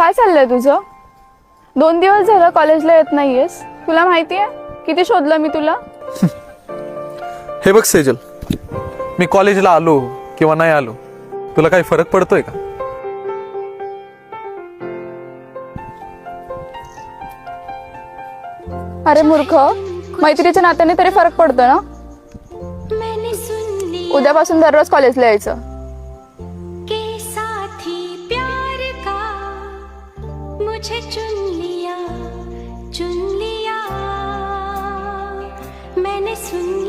काय चाललंय तुझं? 2 दिवस झालं कॉलेजला येत नाहीयेस. तुला माहिती आहे किती शोधलं मी तुला? हे बघ सेजल, मी कॉलेजला आलो किंवा नाही आलो तुला काही फरक पडतोय का? अरे मूर्ख, मैत्रीच्या नात्याने तरी फरक पडतो ना. उद्यापासून दररोज कॉलेजला यायचं. मुझे चुन लिया मैंने सुन